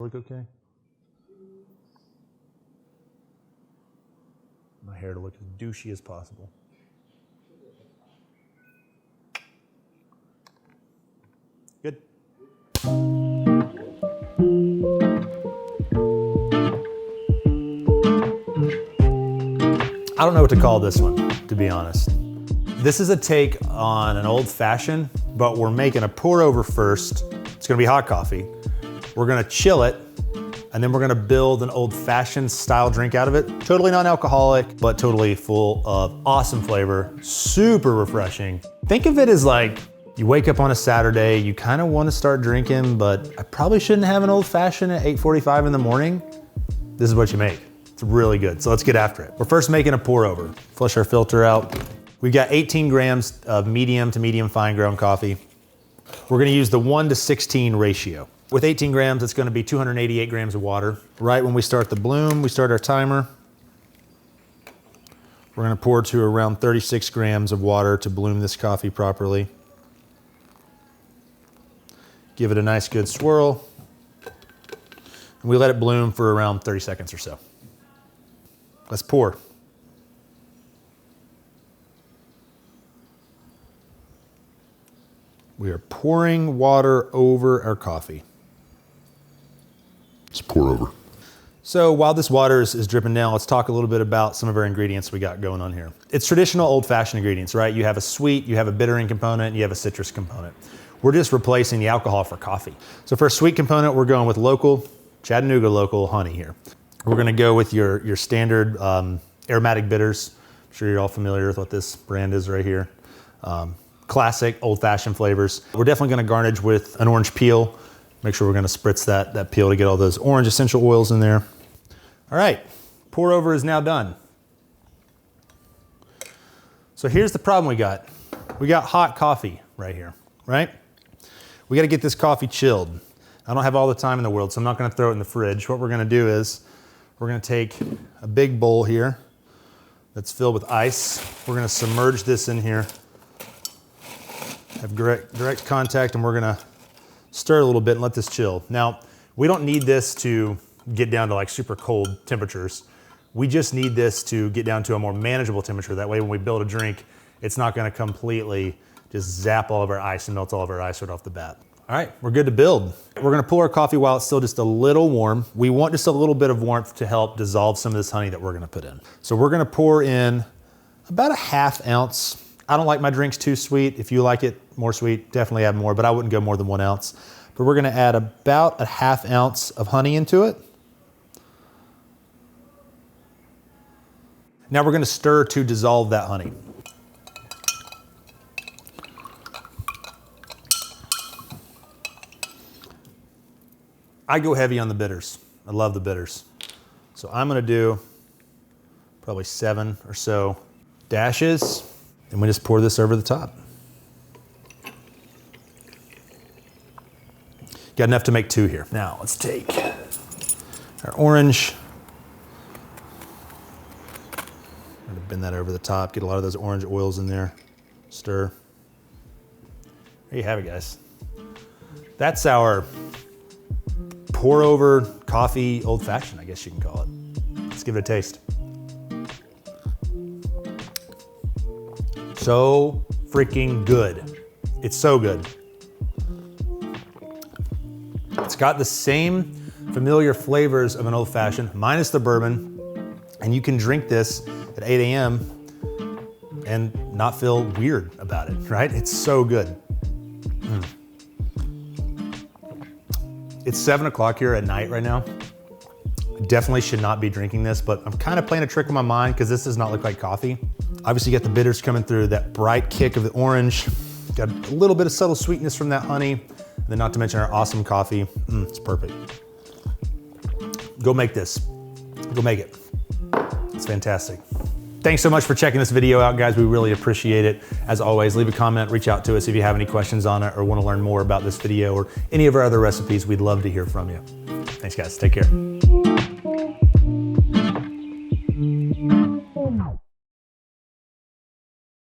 Look okay? My hair to look as douchey as possible. Good. I don't know what to call this one, to be honest. This is a take on an old fashioned, but we're making a pour over first. It's gonna be hot coffee. We're gonna chill it, and then we're gonna build an old fashioned style drink out of it. Totally non-alcoholic, but totally full of awesome flavor, super refreshing. Think of it as like, you wake up on a Saturday, you kind of want to start drinking, but I probably shouldn't have an old fashioned at 8:45 in the morning. This is what you make. It's really good, so let's get after it. We're first making a pour over. Flush our filter out. We've got 18 grams of medium to medium fine ground coffee. We're gonna use the 1:16 ratio. With 18 grams, it's gonna be 288 grams of water. Right when we start the bloom, we start our timer. We're gonna pour to around 36 grams of water to bloom this coffee properly. Give it a nice good swirl. And we let it bloom for around 30 seconds or so. Let's pour. We are pouring water over our coffee. Let's pour over. So while this water is dripping down, let's talk a little bit about some of our ingredients we got going on here. It's traditional old-fashioned ingredients, right? You have a sweet, you have a bittering component, and you have a citrus component. We're just replacing the alcohol for coffee. So for a sweet component, we're going with local, Chattanooga local honey here. We're gonna go with your standard Aromatic Bitters. I'm sure you're all familiar with what this brand is right here. Classic old-fashioned flavors. We're definitely gonna garnish with an orange peel. Make sure we're gonna spritz that peel to get all those orange essential oils in there. All right, pour over is now done. So here's the problem we got. We got hot coffee right here, right? We gotta get this coffee chilled. I don't have all the time in the world, so I'm not gonna throw it in the fridge. What we're gonna do is, we're gonna take a big bowl here that's filled with ice. We're gonna submerge this in here, have direct contact, and we're gonna stir a little bit and let this chill. Now, we don't need this to get down to like super cold temperatures. We just need this to get down to a more manageable temperature. That way when we build a drink, it's not gonna completely just zap all of our ice and melt all of our ice right off the bat. All right, we're good to build. We're gonna pull our coffee while it's still just a little warm. We want just a little bit of warmth to help dissolve some of this honey that we're gonna put in. So we're gonna pour in about a ½ ounce. I don't like my drinks too sweet. If you like it more sweet, definitely add more, but I wouldn't go more than 1 ounce. But we're gonna add about a ½ ounce of honey into it. Now we're gonna stir to dissolve that honey. I go heavy on the bitters. I love the bitters. So I'm gonna do probably 7 or so dashes, and we just pour this over the top. Got enough to make 2 here. Now let's take our orange. I'm gonna bend that over the top, get a lot of those orange oils in there. Stir. There you have it, guys. That's our pour over coffee old fashioned, I guess you can call it. Let's give it a taste. So freaking good. It's so good. It's got the same familiar flavors of an old fashioned, minus the bourbon, and you can drink this at 8 a.m. and not feel weird about it, right? It's so good. It's 7 o'clock here at night right now. I definitely should not be drinking this, but I'm kind of playing a trick on my mind because this does not look like coffee. Obviously you got the bitters coming through, that bright kick of the orange, got a little bit of subtle sweetness from that honey, and then not to mention our awesome coffee. It's perfect. Go make this. Go make it. It's fantastic. Thanks so much for checking this video out, guys. We really appreciate it. As always, leave a comment, reach out to us if you have any questions on it or want to learn more about this video or any of our other recipes. We'd love to hear from you. Thanks, guys. Take care.